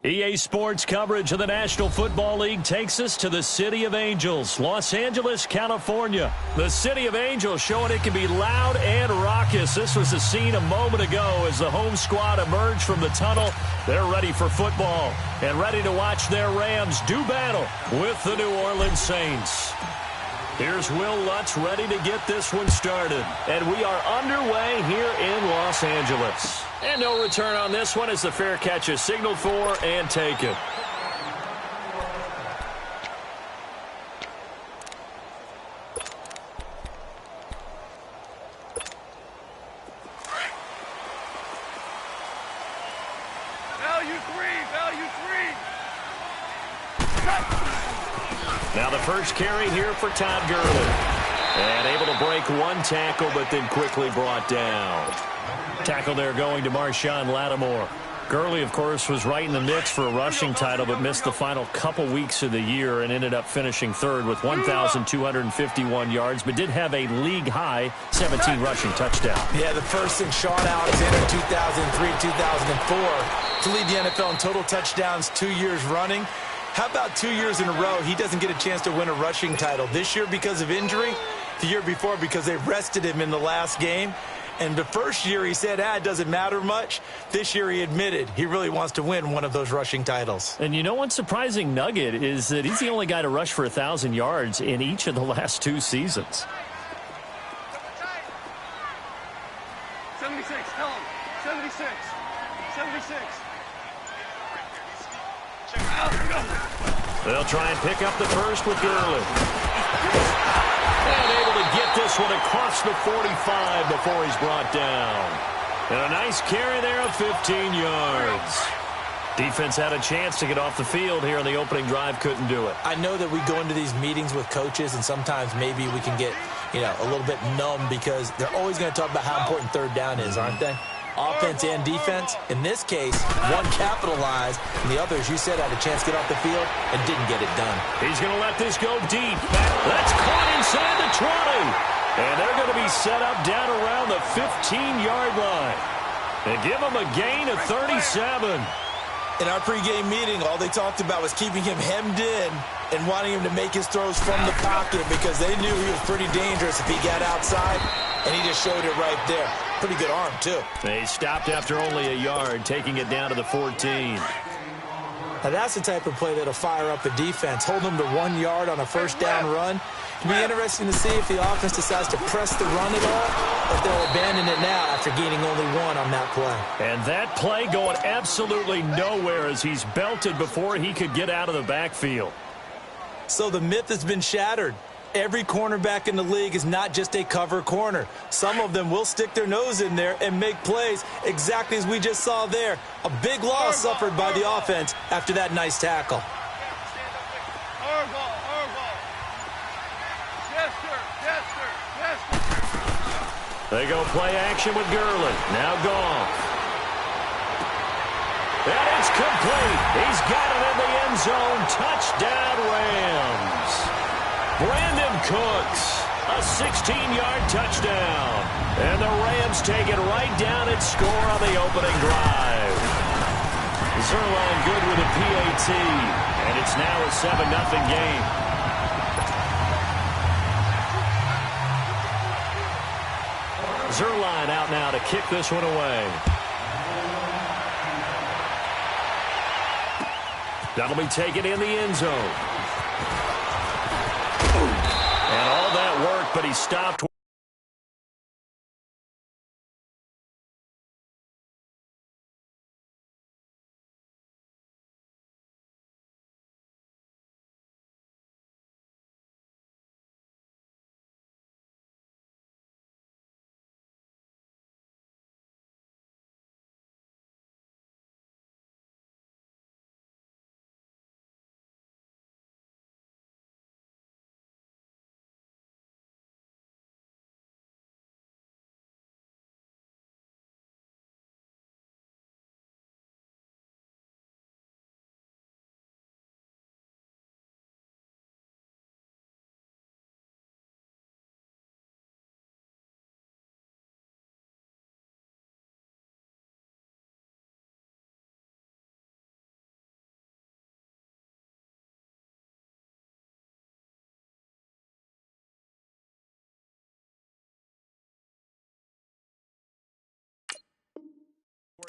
EA Sports coverage of the National Football League takes us to the City of Angels, Los Angeles, California. The City of Angels showing it can be loud and raucous. This was the scene a moment ago as the home squad emerged from the tunnel. They're ready for football and ready to watch their Rams do battle with the New Orleans Saints. Here's Will Lutz ready to get this one started. And we are underway here in Los Angeles. And no return on this one as the fair catch is signaled for and taken. Now the first carry here for Todd Gurley. And able to break one tackle, but then quickly brought down. Tackle there going to Marshawn Lattimore. Gurley, of course, was right in the mix for a rushing title, but missed the final couple weeks of the year and ended up finishing third with 1,251 yards, but did have a league-high 17 rushing touchdowns. Yeah, the first in Sean Alexander 2003-2004 to lead the NFL in total touchdowns 2 years running. How about 2 years in a row he doesn't get a chance to win a rushing title? This year because of injury, the year before because they rested him in the last game. And the first year he said, it doesn't matter much. This year he admitted he really wants to win one of those rushing titles. And you know one surprising nugget is that he's the only guy to rush for 1,000 yards in each of the last two seasons. 76, tell him. 76. 76. They'll try and pick up the first with Gurley. And able to get this one across the 45 before he's brought down. And a nice carry there of 15 yards. Defense had a chance to get off the field here on the opening drive, couldn't do it. I know that we go into these meetings with coaches, and sometimes maybe we can get, a little bit numb because they're always going to talk about how important third down is, aren't they? Offense and defense. In this case, one capitalized, and the others, you said, had a chance to get off the field and didn't get it done. He's going to let this go deep. That's caught inside the 20. And they're going to be set up down around the 15-yard line. They give him a gain of 37. In our pregame meeting, all they talked about was keeping him hemmed in and wanting him to make his throws from the pocket because they knew he was pretty dangerous if he got outside, and he just showed it right there. Pretty good arm, too. They stopped after only a yard, taking it down to the 14. Now, that's the type of play that'll fire up a defense. Hold them to 1 yard on a first down run. It'll be interesting to see if the offense decides to press the run at all, or if they'll abandon it now after gaining only one on that play. And that play going absolutely nowhere as he's belted before he could get out of the backfield. So the myth has been shattered. Every cornerback in the league is not just a cover corner. Some of them will stick their nose in there and make plays exactly as we just saw there. A big loss suffered by the offense after that nice tackle. They go play action with Gurley. Now Goff. And it's complete. He's got it in the end zone. Touchdown Rams. Brandon Cooks, a 16-yard touchdown. And the Rams take it right down and score on the opening drive. Zerline good with a PAT. And it's now a 7-0 game. Zerline out now to kick this one away. That'll be taken in the end zone. And all that work, but he stopped.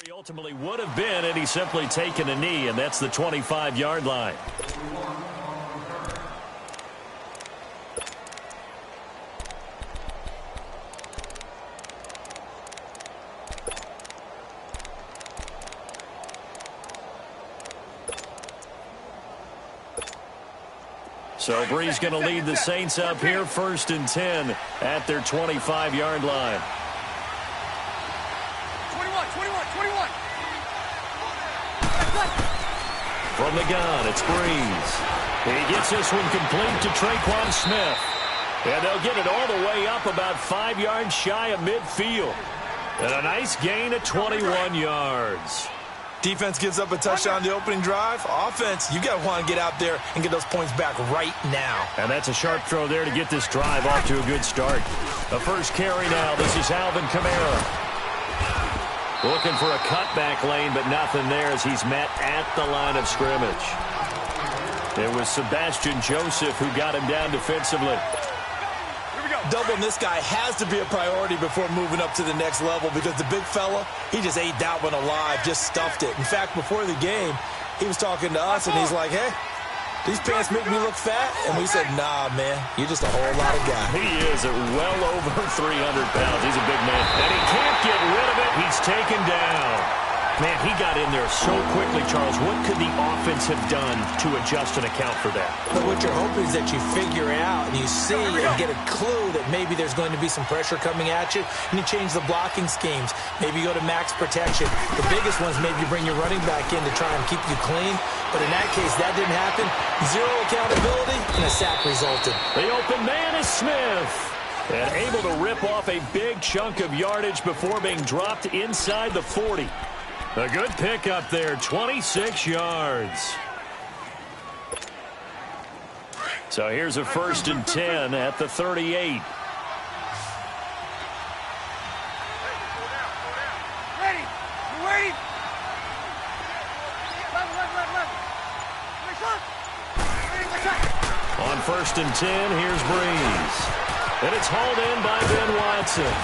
he ultimately would have been had he simply taken a knee, and that's the 25-yard line. So Bree's going to lead the Saints up here, 1st and 10 at their 25-yard line. 21. From the gun, it's Breeze. He gets this one complete to Traquan Smith. And they'll get it all the way up about 5 yards shy of midfield. And a nice gain of 21 yards. Defense gives up a touchdown the opening drive. Offense, you got to want to get out there and get those points back right now. And that's a sharp throw there to get this drive off to a good start. The first carry now. This is Alvin Kamara. Looking for a cutback lane, but nothing there as he's met at the line of scrimmage. It was Sebastian Joseph who got him down defensively. Doubling this guy has to be a priority before moving up to the next level because the big fella, he just ate that one alive, just stuffed it. In fact, before the game, he was talking to us, and he's like, hey, these pants make me look fat? And we said, nah, man, you're just a whole lot of guy. He is well over 300 pounds. He's a big man. And he can't get rid of it. He's taken down. Man, he got in there so quickly, Charles. What could the offense have done to adjust and account for that? But what you're hoping is that you figure out and you see and get a clue that maybe there's going to be some pressure coming at you, and you change the blocking schemes. Maybe you go to max protection. The biggest ones, maybe you bring your running back in to try and keep you clean. But in that case, that didn't happen. Zero accountability, and a sack resulted. The open man is Smith. And able to rip off a big chunk of yardage before being dropped inside the 40. A good pick up there, 26 yards. So here's a 1st and 10 at the 38. Ready. You ready? Left. On 1st and 10, here's Breeze. And it's hauled in by Ben Watson.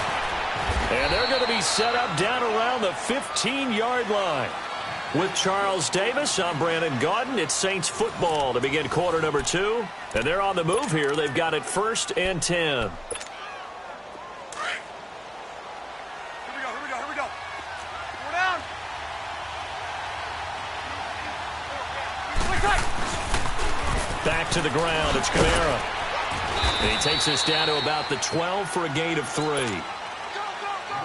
And they're going to be set up down around the 15-yard line. With Charles Davis, I'm Brandon Gaudin. It's Saints football to begin quarter number 2. And they're on the move here. They've got it 1st and 10. Here we go. Four down. Back to the ground. It's Kamara. And he takes us down to about the 12 for a gain of 3.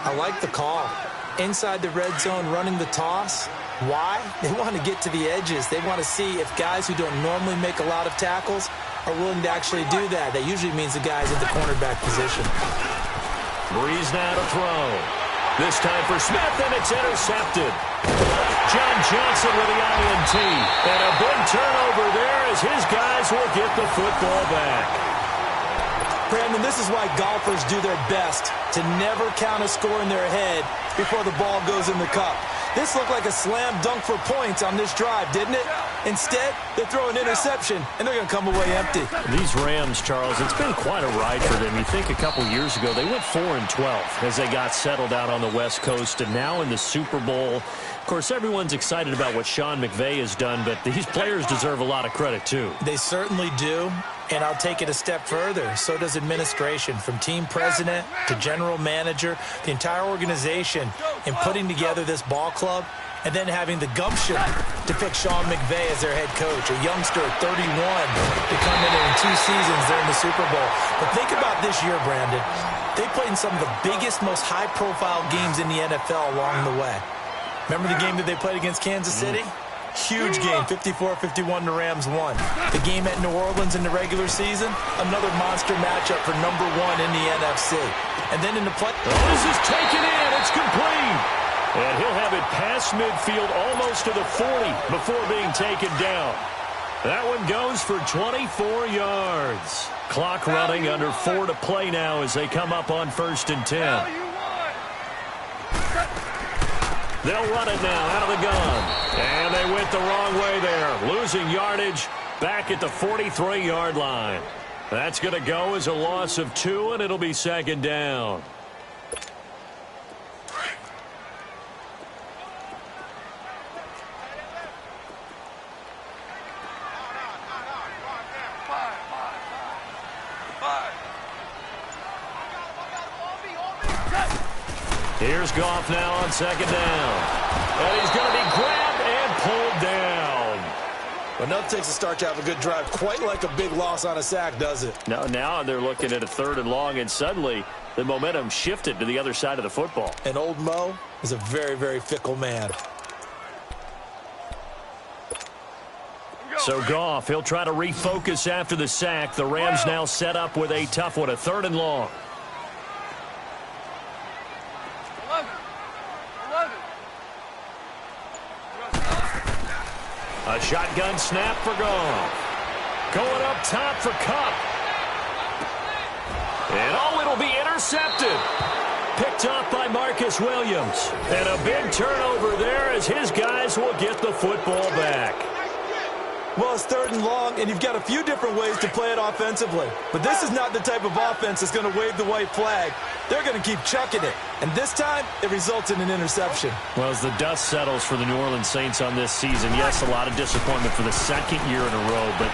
I like the call. Inside the red zone, running the toss. Why? They want to get to the edges. They want to see if guys who don't normally make a lot of tackles are willing to actually do that. That usually means the guy's in the cornerback position. Breeze now to throw. This time for Smith, and it's intercepted. John Johnson with the INT. And a big turnover there as his guys will get the football back. Brandon, this is why golfers do their best to never count a score in their head before the ball goes in the cup. This looked like a slam dunk for points on this drive, didn't it? Instead, they throw an interception, and they're going to come away empty. These Rams, Charles, it's been quite a ride for them. You think a couple years ago, they went 4-12 as they got settled out on the West Coast, and now in the Super Bowl. Of course, everyone's excited about what Sean McVay has done, but these players deserve a lot of credit, too. They certainly do, and I'll take it a step further. So does administration, from team president to general manager, the entire organization in putting together this ball club and then having the gumption to pick Sean McVay as their head coach, a youngster at 31 to come in 2 seasons there in the Super Bowl. But think about this year, Brandon. They played in some of the biggest, most high-profile games in the NFL along the way. Remember the game that they played against Kansas City? Huge game, 54-51, the Rams won. The game at New Orleans in the regular season, another monster matchup for #1 in the NFC. And then in the play... This is taken in. It's complete. And he'll have it past midfield almost to the 40 before being taken down. That one goes for 24 yards. Clock running under 4 to play now as they come up on 1st and 10. They'll run it now out of the gun. And they went the wrong way there. Losing yardage back at the 43-yard line. That's going to go as a loss of 2, and it'll be 2nd down. Here's Goff now on second down. And he's going to be grabbed and pulled down. Enough takes to start to have a good drive. Quite like a big loss on a sack, does it? Now they're looking at a 3rd and long, and suddenly the momentum shifted to the other side of the football. And old Mo is a very, very fickle man. So Goff, he'll try to refocus after the sack. The Rams now set up with a tough one, a 3rd and long. 11. A shotgun snap for Goff. Going up top for Kupp. And it'll be intercepted. Picked off by Marcus Williams. And a big turnover there as his guys will get the football back. Well, it's 3rd and long, and you've got a few different ways to play it offensively. But this is not the type of offense that's going to wave the white flag. They're going to keep chucking it. And this time, it results in an interception. Well, as the dust settles for the New Orleans Saints on this season, yes, a lot of disappointment for the 2nd year in a row. But,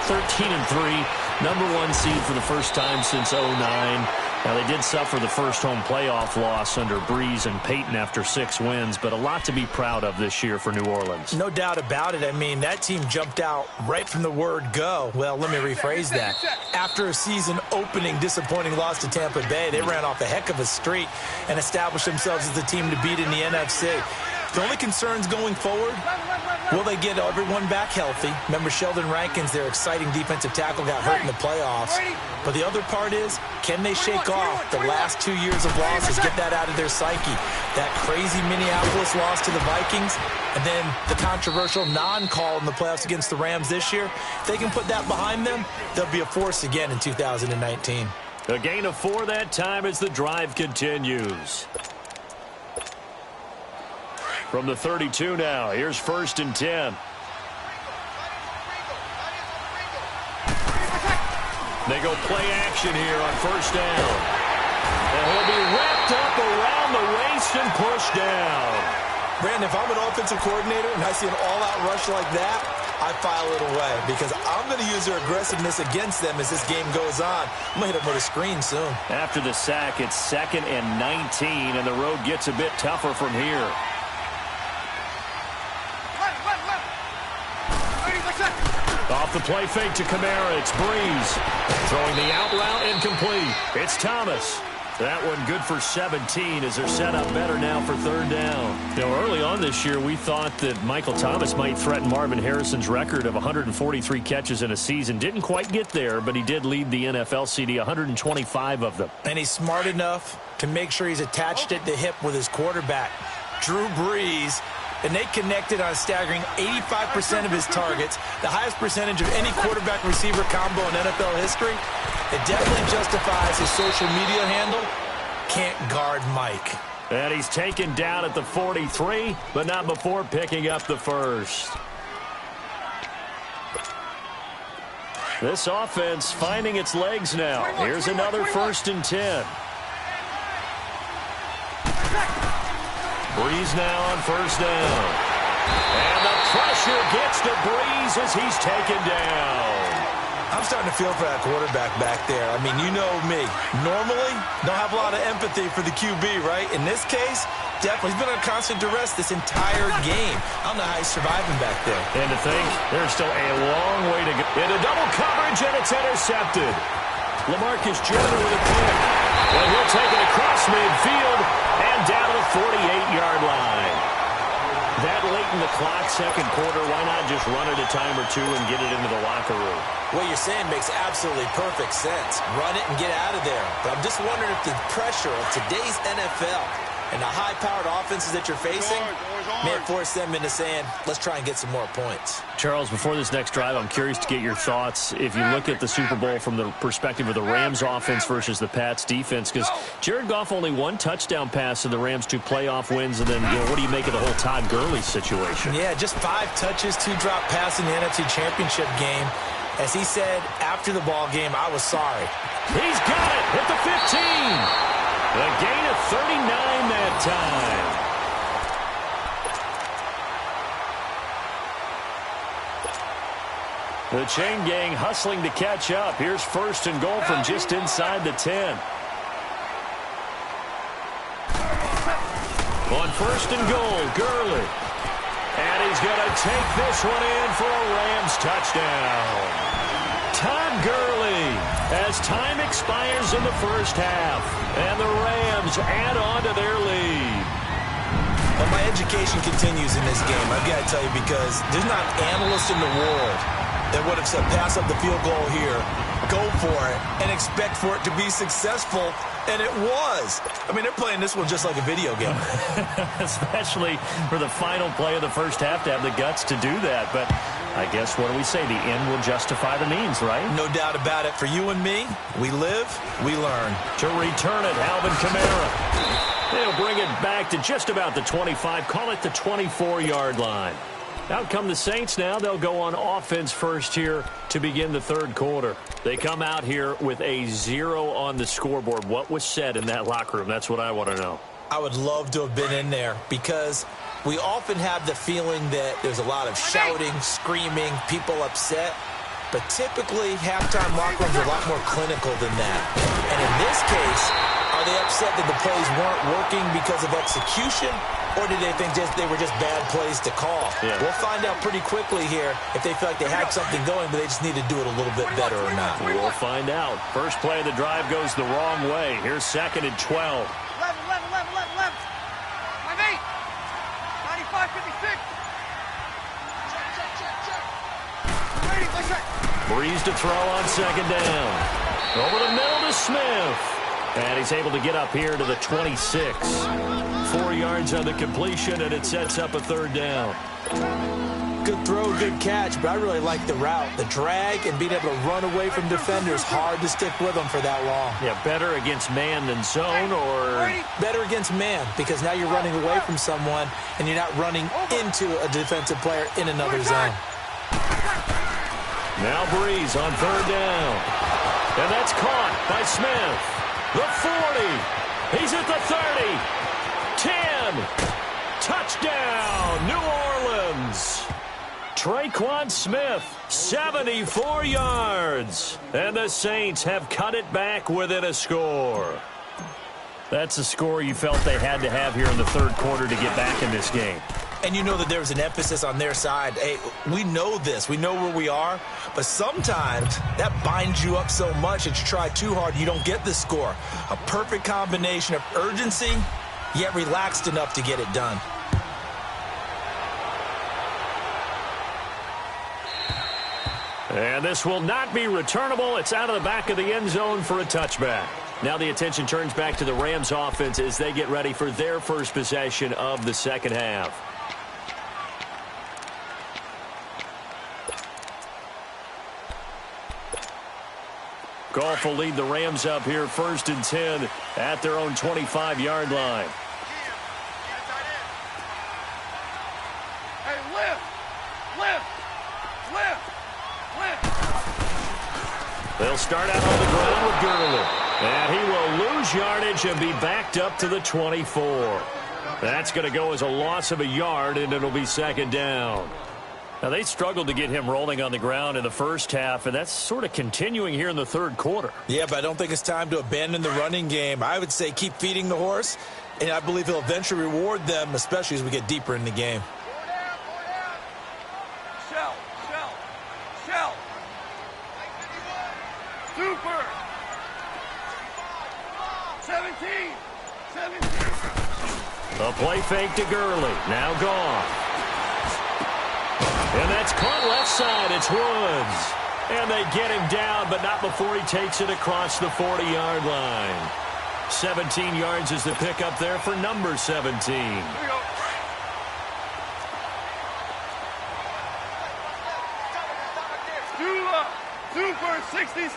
13-3, number 1 seed for the first time since 2009. Now, they did suffer the first home playoff loss under Breeze and Peyton after 6 wins, but a lot to be proud of this year for New Orleans. No doubt about it. I mean, that team jumped out right from the word go. Well, let me rephrase that. After a season opening disappointing loss to Tampa Bay, they ran off a heck of a streak and established themselves as the team to beat in the NFC. The only concerns going forward, will they get everyone back healthy? Remember, Sheldon Rankins, their exciting defensive tackle, got hurt in the playoffs. But the other part is, can they shake off the last 2 years of losses, get that out of their psyche? That crazy Minneapolis loss to the Vikings, and then the controversial non-call in the playoffs against the Rams this year. If they can put that behind them, they'll be a force again in 2019. A gain of 4 that time as the drive continues. From the 32 now, here's 1st and 10. They go play action here on 1st down. And he'll be wrapped up around the waist and pushed down. Brandon, if I'm an offensive coordinator and I see an all-out rush like that, I file it away because I'm going to use their aggressiveness against them as this game goes on. I'm going to hit them with a screen soon. After the sack, it's 2nd and 19, and the road gets a bit tougher from here. Off the play fake to Kamara, it's Breeze. Throwing the out route incomplete. It's Thomas. That one good for 17 as they're set up better now for 3rd down. Early on this year, we thought that Michael Thomas might threaten Marvin Harrison's record of 143 catches in a season. Didn't quite get there, but he did lead the NFL CD, 125 of them. And he's smart enough to make sure he's attached at the hip with his quarterback, Drew Brees. And they connected on a staggering 85% of his targets, the highest percentage of any quarterback-receiver combo in NFL history. It definitely justifies his social media handle, "Can't guard Mike." And he's taken down at the 43, but not before picking up the 1st. This offense finding its legs now. Here's another 1st and 10. Breeze now on 1st down. And the pressure gets to Breeze as he's taken down. I'm starting to feel for that quarterback back there. I mean, you know me. Normally, don't have a lot of empathy for the QB, right? In this case, definitely. He's been under constant duress this entire game. I don't know how he's surviving back there. And to think, there's still a long way to go. Into double coverage, and it's intercepted. LaMarcus Joyner with a pick. And he'll take it across midfield and down to the 48-yard line. That late in the clock, 2nd quarter, why not just run it a time or two and get it into the locker room? What you're saying makes absolutely perfect sense. Run it and get out of there. But I'm just wondering if the pressure of today's NFL and the high-powered offenses that you're facing may force them into saying, let's try and get some more points. Charles, before this next drive, I'm curious to get your thoughts. If you look at the Super Bowl from the perspective of the Rams offense versus the Pats defense, because Jared Goff only 1 touchdown pass in the Rams' 2 playoff wins, and then what do you make of the whole Todd Gurley situation? Yeah, just 5 touches, 2 drop pass in the NFC Championship game. As he said after the ball game, I was sorry. He's got it at the 15. A gain of 39 that time. The chain gang hustling to catch up. Here's 1st and goal from just inside the 10. On first and goal, Gurley. And he's going to take this one in for a Rams touchdown. Todd Gurley as time expires in the first half. And the Rams add on to their lead. Well, my education continues in this game, I've got to tell you, because there's not an analyst in the world that would have said pass up the field goal here, go for it, and expect for it to be successful. And it was. I mean, they're playing this one just like a video game. Especially for the final play of the first half to have the guts to do that. But I guess, what do we say? The end will justify the means, right? No doubt about it. For you and me, we live, we learn. To return it, Alvin Kamara. They'll bring it back to just about the 25. Call it the 24-yard line. Out come the Saints now. They'll go on offense first here to begin the third quarter. They come out here with a 0 on the scoreboard. What was said in that locker room? That's what I want to know. I would love to have been in there, because we often have the feeling that there's a lot of shouting, screaming, people upset. But typically, halftime locker rooms are a lot more clinical than that. And in this case, are they upset that the plays weren't working because of execution? Or did they think they were just bad plays to call? Yeah. We'll find out pretty quickly here if they feel like they had something going, but they just need to do it a little bit better or not. We'll find out. First play of the drive goes the wrong way. Here's second and 12. 11. 5-8. 95, 56. Ready, my check. Breeze to throw on second down. Over the middle to Smith. And he's able to get up here to the 26. 4 yards on the completion, and it sets up a third down. Good throw, good catch, but I really like the route. The drag and being able to run away from defenders, hard to stick with them for that long. Yeah, better against man than zone, or better against man, because now you're running away from someone and you're not running into a defensive player in another zone. Now Breeze on third down. And that's caught by Smith. The 40. He's at the 30. 10. Touchdown, New Orleans. Traquan Smith, 74 yards. And the Saints have cut it back within a score. That's a score you felt they had to have here in the third quarter to get back in this game. And you know that there was an emphasis on their side. Hey, we know this. We know where we are. But sometimes that binds you up so much that you try too hard and you don't get the score. A perfect combination of urgency, yet relaxed enough to get it done. And this will not be returnable. It's out of the back of the end zone for a touchback. Now the attention turns back to the Rams offense as they get ready for their first possession of the second half. Goff will lead the Rams up here first and 10 at their own 25-yard line. Hey, lift. They'll start out on the ground with Gurley. And he will lose yardage and be backed up to the 24. That's going to go as a loss of a yard, and it'll be second down. Now, they struggled to get him rolling on the ground in the first half, and that's sort of continuing here in the third quarter. Yeah, but I don't think it's time to abandon the running game. I would say keep feeding the horse, and I believe he'll eventually reward them, especially as we get deeper in the game. Shell. Super. 17. A play fake to Gurley. Now gone. And that's caught left side. It's Woods. And they get him down, but not before he takes it across the 40-yard line. 17 yards is the pickup there for number 17. Here we go. Super 66.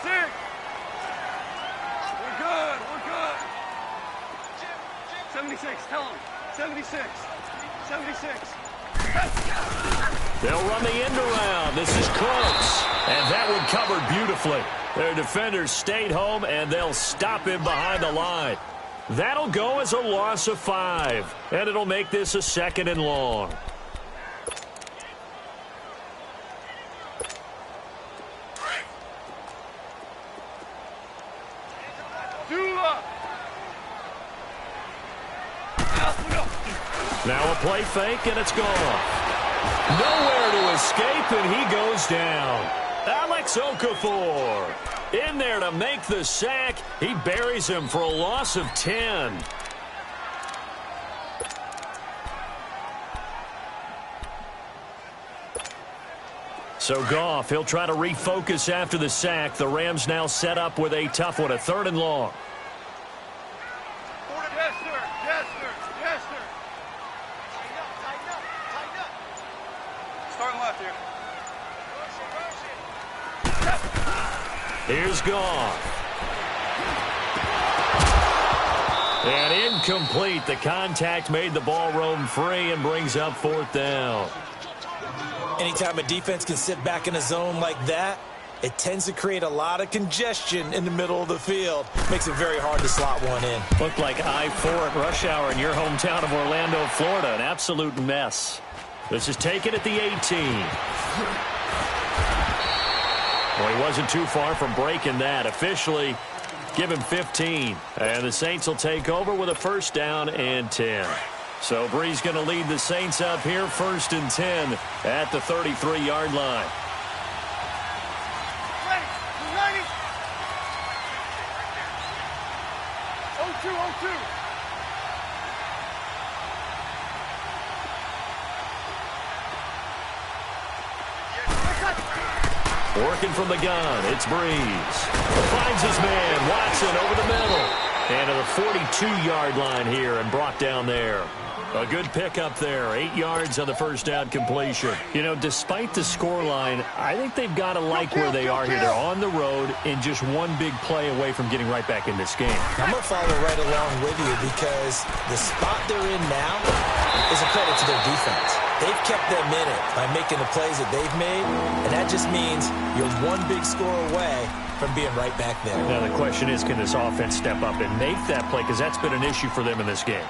We're good. 76. Tell him. 76. They'll run the end around. This is close. And that one covered beautifully. Their defenders stayed home, and they'll stop him behind the line. That'll go as a loss of 5. And it'll make this a second and long. Now a play fake, and it's gone. Nowhere to escape, and he goes down. Alex Okafor in there to make the sack. He buries him for a loss of 10. So Goff, he'll try to refocus after the sack. The Rams now set up with a tough one, a 3rd and long. Yes, sir. Yes, sir. Yes, sir. Tighten up. Tighten up. Starting left here. Here's Goff. And incomplete. The contact made the ball roam free and brings up 4th down. Anytime a defense can sit back in a zone like that, it tends to create a lot of congestion in the middle of the field. Makes it very hard to slot one in. Looked like I-4 at rush hour in your hometown of Orlando, Florida. An absolute mess. This is taken at the 18. Well, he wasn't too far from breaking that. Officially, give him 15. And the Saints will take over with a 1st down and 10. So Bree's going to lead the Saints up here, 1st and 10 at the 33-yard line. Ready. 0-2. Working from the gun, it's Breeze. Finds his man, Watson, over the middle. And to the 42-yard line here and brought down there. A good pickup there, 8 yards on the 1st down completion. You know, despite the scoreline, I think they've got to like where they are here. They're on the road and just one big play away from getting right back in this game. I'm going to follow right along with you because the spot they're in now is a credit to their defense. They've kept them in it by making the plays that they've made, and that just means you're one big score away from being right back there. Now the question is, can this offense step up and make that play? Because that's been an issue for them in this game.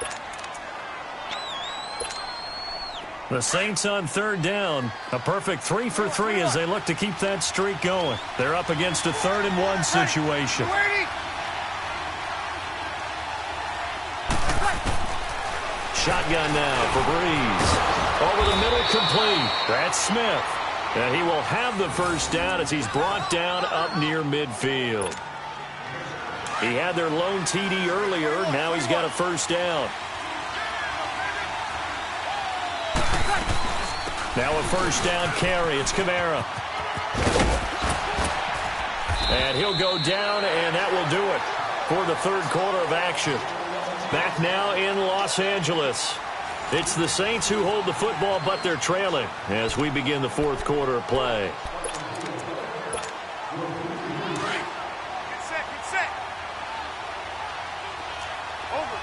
The Saints on 3rd down. A perfect 3 for 3 as they look to keep that streak going. They're up against a 3rd and 1 situation. Shotgun now for Breeze. Over the middle, complete. That's Smith. And he will have the 1st down as he's brought down up near midfield. He had their lone TD earlier. Now he's got a 1st down. Now a 1st down carry. It's Kamara. And he'll go down, and that will do it for the 3rd quarter of action. Back now in Los Angeles. It's the Saints who hold the football, but they're trailing as we begin the 4th quarter of play. Get set. Over.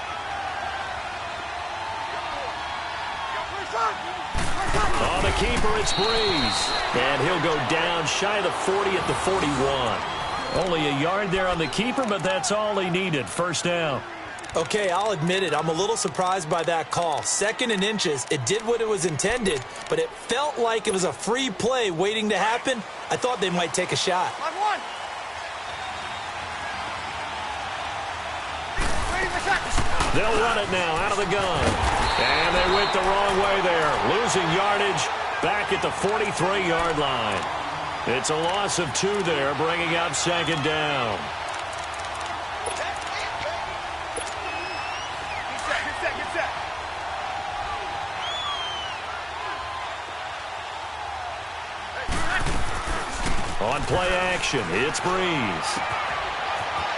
On the keeper, it's Breeze. And he'll go down shy of the 40 at the 41. Only a yard there on the keeper, but that's all he needed. 1st down. Okay, I'll admit it. I'm a little surprised by that call. 2nd and inches. It did what it was intended, but it felt like it was a free play waiting to happen. I thought they might take a shot. They'll run it now out of the gun. And they went the wrong way there. Losing yardage back at the 43-yard line. It's a loss of 2 there, bringing up 2nd down. On play action, it's Breeze.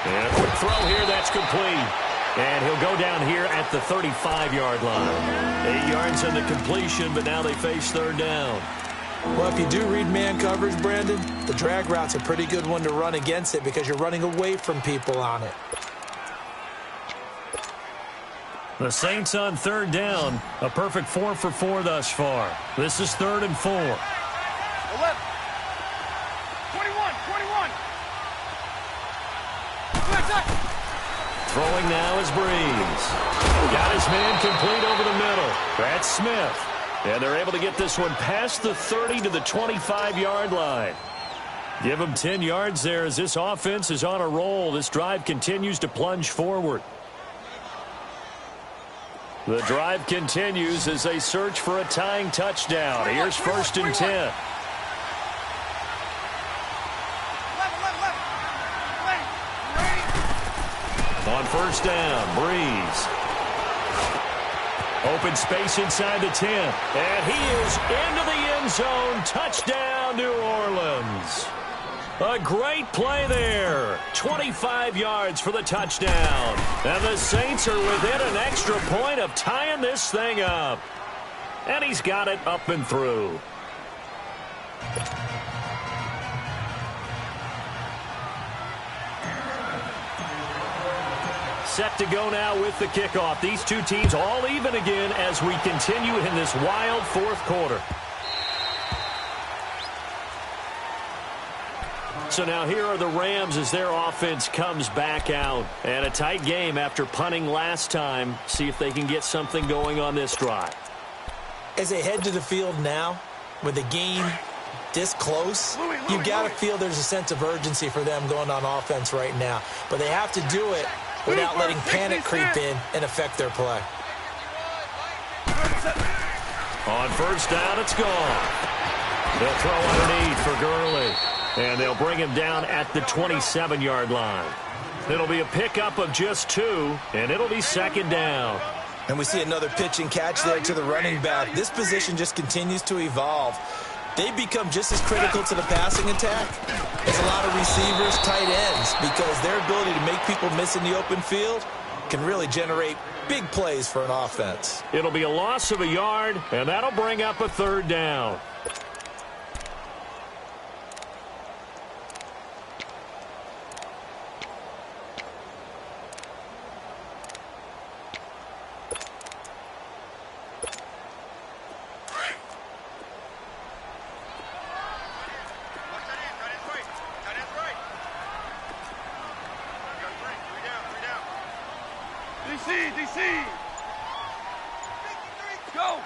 And a quick throw here, that's complete. And he'll go down here at the 35-yard line. 8 yards on the completion, but now they face 3rd down. Well, if you do read man coverage, Brandon, the drag route's a pretty good one to run against it because you're running away from people on it. The Saints on 3rd down. A perfect 4 for 4 thus far. This is 3rd and 4. 11. 21. Throwing now is Breeze. Got his man complete over the middle. That's Smith. And they're able to get this one past the 30 to the 25-yard line. Give them 10 yards there as this offense is on a roll. This drive continues to plunge forward. The drive continues as they search for a tying touchdown. Here's 1st and 10. On 1st down, Breeze. Open space inside the 10. And he is into the end zone. Touchdown, New Orleans. A great play there. 25 yards for the touchdown. And the Saints are within an extra point of tying this thing up. And he's got it up and through. Set to go now with the kickoff. These two teams all even again as we continue in this wild 4th quarter. So now here are the Rams as their offense comes back out. And a tight game after punting last time. See if they can get something going on this drive. As they head to the field now, with the game this close, you've got to feel there's a sense of urgency for them going on offense right now. But they have to do it without letting panic creep in and affect their play. On 1st down, it's gone. They'll throw underneath for Gurley. And they'll bring him down at the 27-yard line. It'll be a pickup of just 2, and it'll be 2nd down. And we see another pitch and catch there to the running back. This position just continues to evolve. They become just as critical to the passing attack as a lot of receivers, tight ends, because their ability to make people miss in the open field can really generate big plays for an offense. It'll be a loss of a yard, and that'll bring up a 3rd down. DC! Go!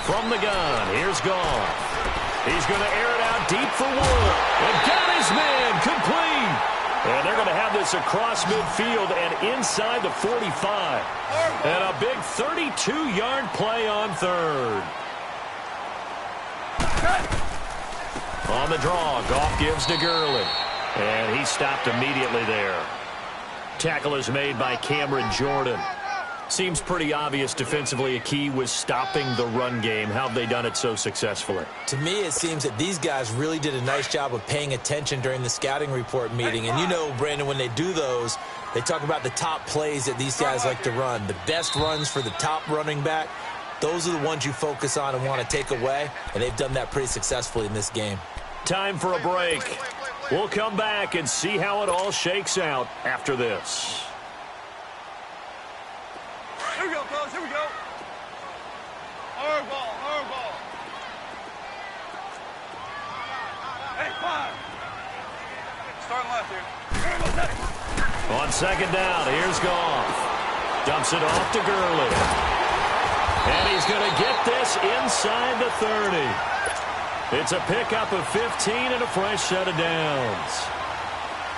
From the gun, here's Goff. He's going to air it out deep for Wood. And got his man complete. And they're going to have this across midfield and inside the 45. And a big 32-yard play on 3rd. On the draw, Goff gives to Gurley. And he stopped immediately there. Tackle is made by Cameron Jordan. Seems pretty obvious defensively a key was stopping the run game. How have they done it so successfully? To me, it seems that these guys really did a nice job of paying attention during the scouting report meeting. And you know, Brandon, when they do those, they talk about the top plays that these guys like to run. The best runs for the top running back, those are the ones you focus on and want to take away. And they've done that pretty successfully in this game. Time for a break. We'll come back and see how it all shakes out after this. Here we go, fellas. Here we go. Hard ball. Hey, 5. Starting left here. On 2nd down, here's Goff. Dumps it off to Gurley. And he's going to get this inside the 30. It's a pickup of 15 and a fresh set of downs.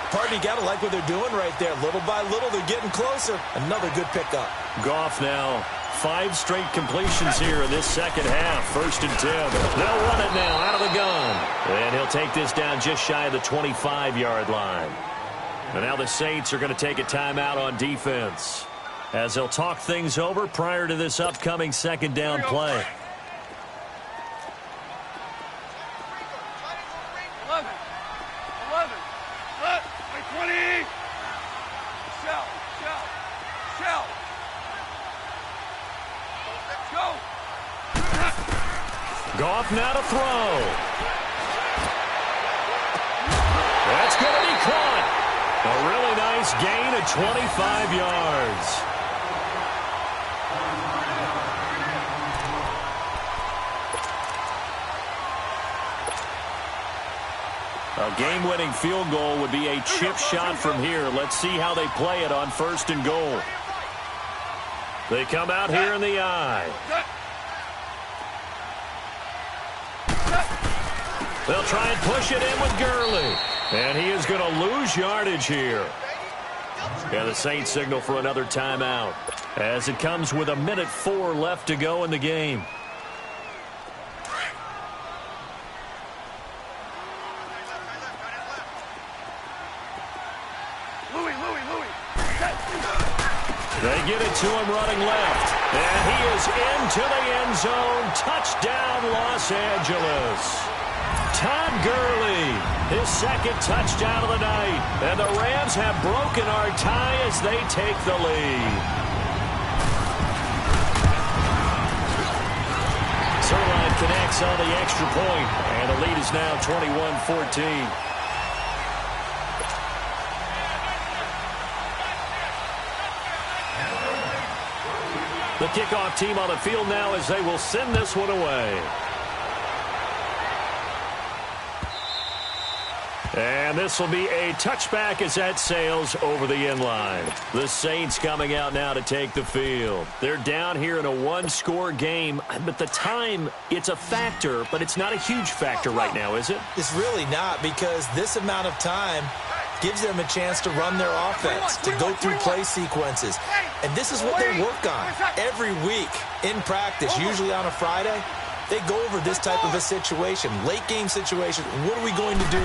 Partner, you got to like what they're doing right there. Little by little, they're getting closer. Another good pickup. Goff now, 5 straight completions here in this 2nd half. 1st and 10. They'll run it now out of the gun. And he'll take this down just shy of the 25-yard line. And now the Saints are going to take a timeout on defense as they'll talk things over prior to this upcoming 2nd down play. 11. 20. Shell. Go. Goff now to throw. That's going to be caught. A really nice gain of 25 yards. A game-winning field goal would be a chip shot from here. Let's see how they play it on 1st and goal. They come out here in the eye. They'll try and push it in with Gurley. And he is going to lose yardage here. And the Saints signal for another timeout as it comes with 1:04 left to go in the game. They get it to him running left. And he is into the end zone. Touchdown, Los Angeles. Todd Gurley, his second touchdown of the night. And the Rams have broken our tie as they take the lead. Sirline connects on the extra point, and the lead is now 21-14. The kickoff team on the field now as they will send this one away. And this will be a touchback as that sails over the end line. The Saints coming out now to take the field. They're down here in a one-score game, but the time, it's a factor, but it's not a huge factor right now, is it? It's really not, because this amount of time gives them a chance to run their offense, to go through play sequences. And this is what they work on every week in practice, usually on a Friday. They go over this type of a situation, late game situation. What are we going to do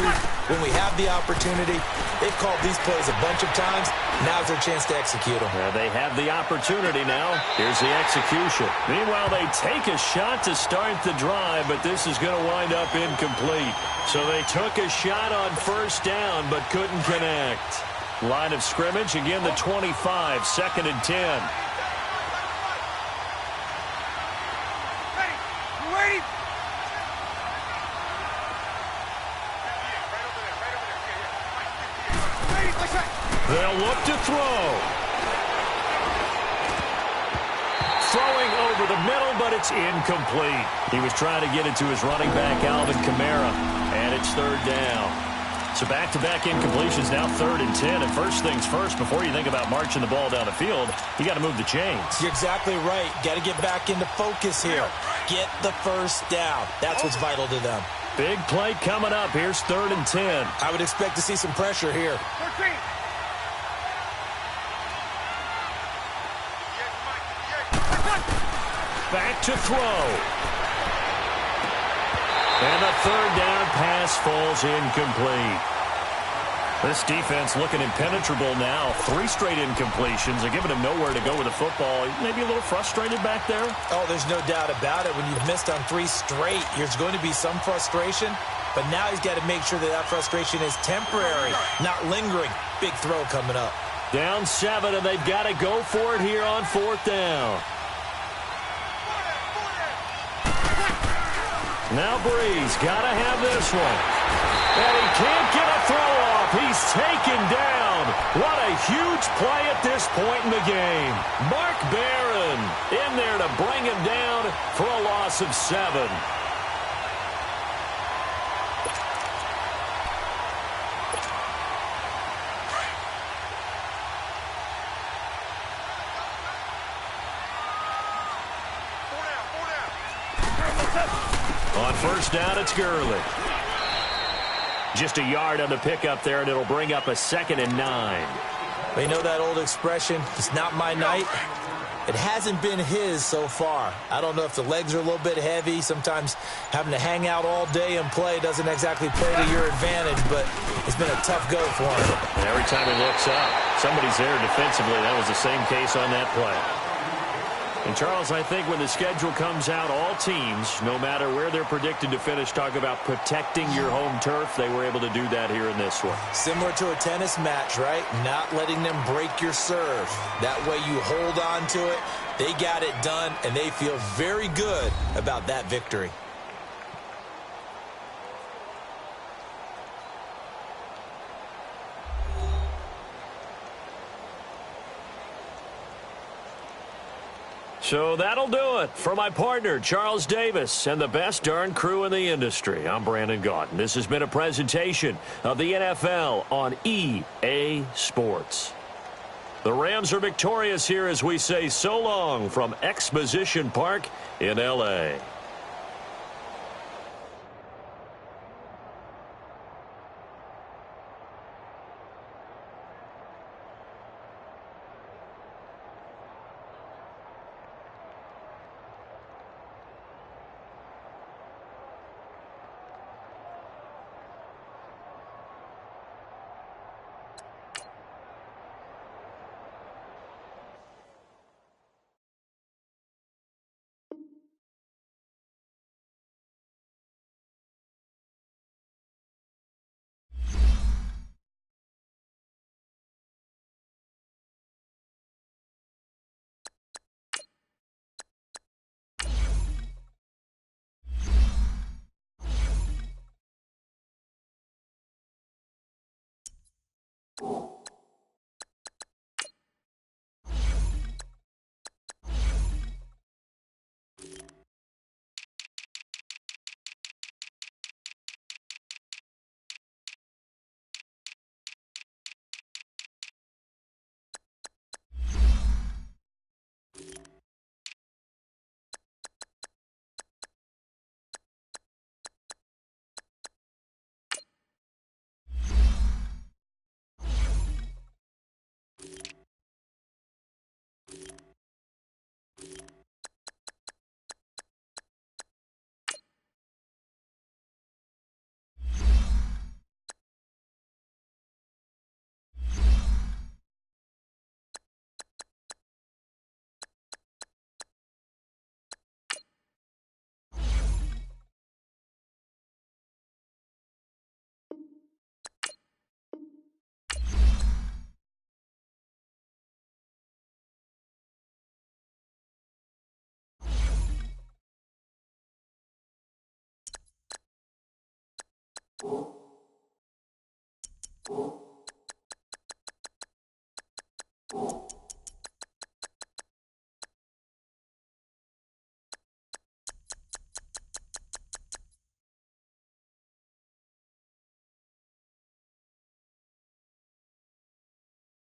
when we have the opportunity? They've called these plays a bunch of times. Now's their chance to execute them. They have the opportunity now. Here's the execution. Meanwhile, they take a shot to start the drive, but this is going to wind up incomplete. So they took a shot on first down, but couldn't connect. Line of scrimmage, again the 25, 2nd and 10. They'll look to throw. Throwing over the middle, but it's incomplete. He was trying to get it to his running back, Alvin Kamara, and it's 3rd down. So back-to-back incompletions, now 3rd and 10. And first things first, before you think about marching the ball down the field, you got to move the chains. You're exactly right. Got to get back into focus here. Get the first down. That's what's vital to them. Big play coming up. Here's 3rd and 10. I would expect to see some pressure here. 13. Back to throw. And the 3rd down pass falls incomplete. This defense looking impenetrable now. 3 straight incompletions. They're giving him nowhere to go with the football. Maybe a little frustrated back there. Oh, there's no doubt about it. When you've missed on 3 straight, there's going to be some frustration. But now he's got to make sure that that frustration is temporary, not lingering. Big throw coming up. Down 7, and they've got to go for it here on 4th down. Now Breeze got to have this one. And he can't get a throw off. He's taken down. What a huge play at this point in the game. Mark Barron in there to bring him down for a loss of 7. On first down, it's Gurley. Just a yard on the pickup there, and it'll bring up a 2nd and 9. You know that old expression, it's not my night? It hasn't been his so far. I don't know if the legs are a little bit heavy. Sometimes having to hang out all day and play doesn't exactly play to your advantage, but it's been a tough go for him. And every time he looks up, somebody's there defensively. That was the same case on that play. And, Charles, I think when the schedule comes out, all teams, no matter where they're predicted to finish, talk about protecting your home turf. They were able to do that here in this one. Similar to a tennis match, right? Not letting them break your serve. That way you hold on to it. They got it done, and they feel very good about that victory. So that'll do it for my partner, Charles Davis, and the best darn crew in the industry. I'm Brandon Gaudin. This has been a presentation of the NFL on EA Sports. The Rams are victorious here as we say so long from Exposition Park in L.A. you